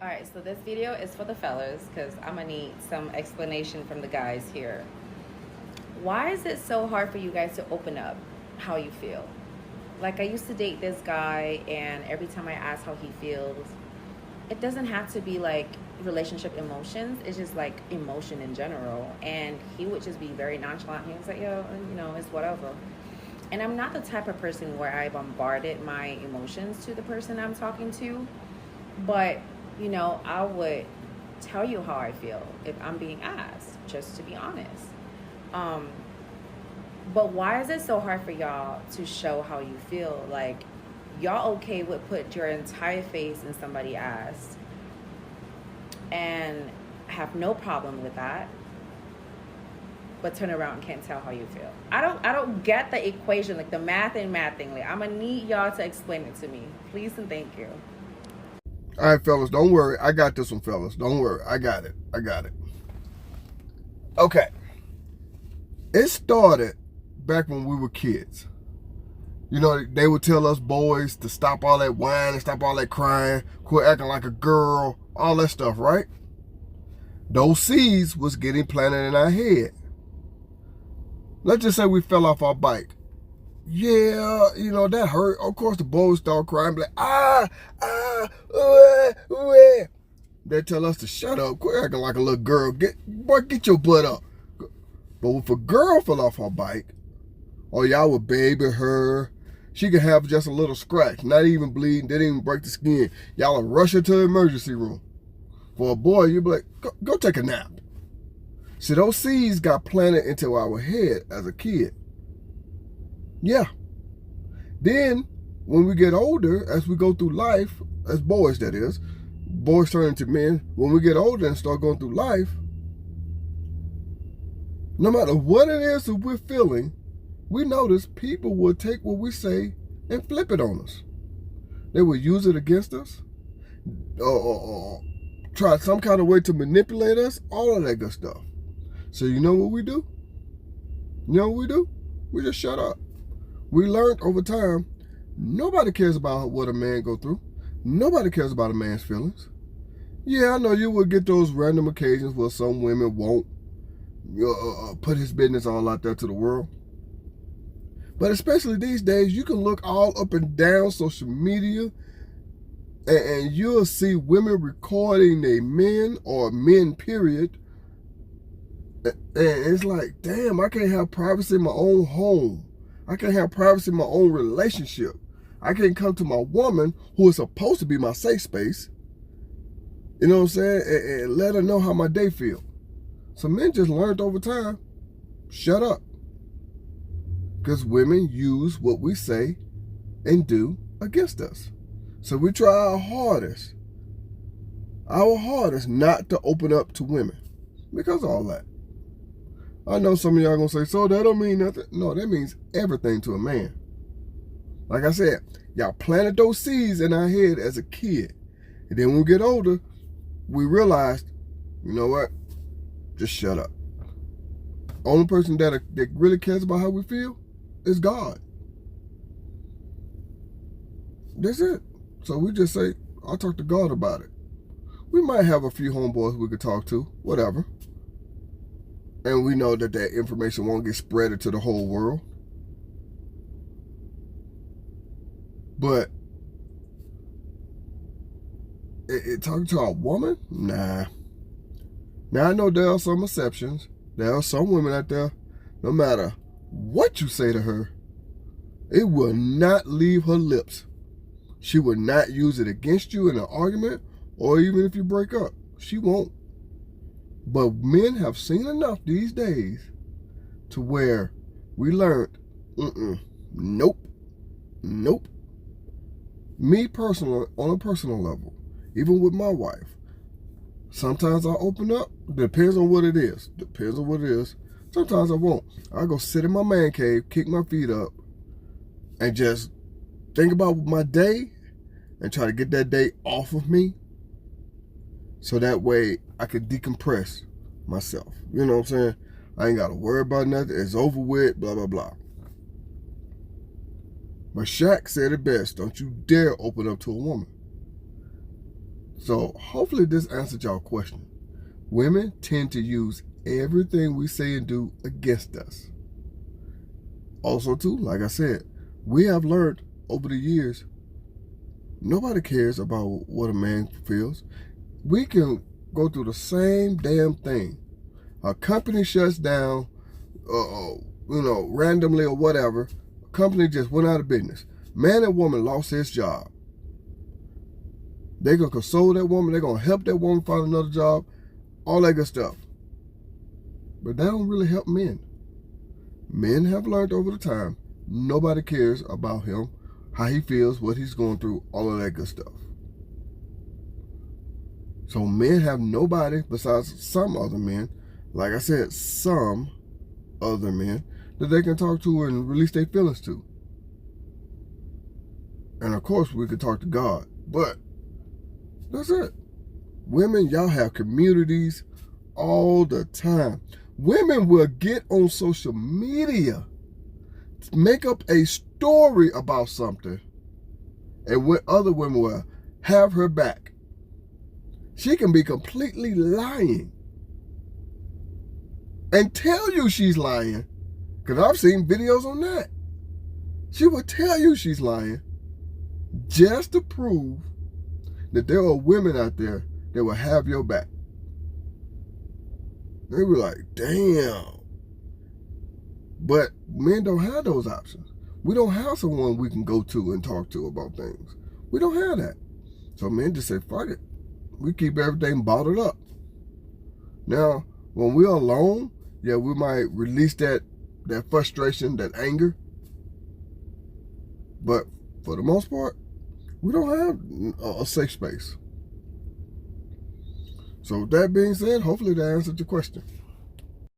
All right, so this video is for the fellas because I'm gonna need some explanation from the guys here. Why is it so hard for you guys to open up how you feel? Like, I used to date this guy, and every time I ask how he feels, it doesn't have to be like relationship emotions. It's just like emotion in general. And he would just be very nonchalant. He was like, yo, it's whatever. And I'm not the type of person where I bombarded my emotions to the person I'm talking to. But, I would tell you how I feel if I'm being asked, just to be honest. Um, but why is it so hard for y'all to show how you feel? Like, y'all okay with put your entire face in somebody's ass and have no problem with that, but turn around and can't tell how you feel. I don't get the equation, like the math thing. Like, I'm gonna need y'all to explain it to me. Please and thank you. All right, fellas, don't worry. I got this one, fellas. Don't worry. I got it. Okay. It started back when we were kids. They would tell us boys to stop all that whining, stop all that crying, quit acting like a girl, all that stuff, right? Those seeds was getting planted in our head. Let's just say we fell off our bike. Yeah, that hurt. Of course, the boys start crying, like, they tell us to shut up, quit acting like a little girl. Get your butt up. But if a girl fell off her bike, or y'all would baby her, she could have just a little scratch, not even bleeding, didn't even break the skin. Y'all would rush her to the emergency room. For a boy, you'd be like, go take a nap. See, those seeds got planted into our head as a kid. Yeah. Then, when we get older, as we go through life, as boys that is, boys turn into men, when we get older and start going through life, no matter what it is that we're feeling, we notice people will take what we say and flip it on us. They will use it against us, or try some kind of way to manipulate us, all of that good stuff. So you know what we do? We just shut up. We learned over time, nobody cares about what a man go through. Nobody cares about a man's feelings. Yeah, I know you will get those random occasions where some women won't put his business all out there to the world. But especially these days, you can look all up and down social media and you'll see women recording their men or men, period. And it's like, damn, I can't have privacy in my own home. I can't have privacy in my own relationship. I can't come to my woman, who is supposed to be my safe space, you know what I'm saying, and let her know how my day feel. So men just learned over time, shut up. Because women use what we say and do against us. So we try our hardest not to open up to women because of all that. I know some of y'all gonna say, so that don't mean nothing. No, that means everything to a man. Like I said, y'all planted those seeds in our head as a kid. And then when we get older, we realized, you know what? Just shut up. Only person that really cares about how we feel is God. That's it. So we just say, I'll talk to God about it. We might have a few homeboys we could talk to, whatever. And we know that information won't get spread to the whole world. But talking to a woman? Nah. Now I know there are some exceptions. There are some women out there, no matter what you say to her, it will not leave her lips. She will not use it against you in an argument, or even if you break up. She won't. But men have seen enough these days to where we learned, nope. Me personally, on a personal level, even with my wife, sometimes I open up, depends on what it is. Sometimes I won't. I go sit in my man cave, kick my feet up, and just think about my day and try to get that day off of me so that way I can decompress myself. You know what I'm saying? I ain't got to worry about nothing. It's over with, blah, blah, blah. But Shaq said it best. Don't you dare open up to a woman. So hopefully this answered y'all question. Women tend to use everything we say and do against us. Also too, like I said, we have learned over the years, nobody cares about what a man feels. We can go through the same damn thing. A company shuts down, randomly or whatever. A company just went out of business. Man and woman lost his job. They're going to console that woman. They're going to help that woman find another job. All that good stuff. But that don't really help men. Men have learned over the time, nobody cares about him, how he feels, what he's going through, all of that good stuff. So men have nobody besides some other men, like I said, some other men, that they can talk to and release their feelings to. And of course, we could talk to God, but that's it. Women, y'all have communities all the time. Women will get on social media, make up a story about something, and other women will have her back. She can be completely lying and tell you she's lying, because I've seen videos on that. She will tell you she's lying just to prove that there are women out there that will have your back. They were like, damn. But men don't have those options. We don't have someone we can go to and talk to about things. We don't have that. So men just say, fuck it. We keep everything bottled up. Now, when we're alone, yeah, we might release that frustration, that anger. But for the most part, we don't have a safe space. So with that being said, hopefully that answered your question.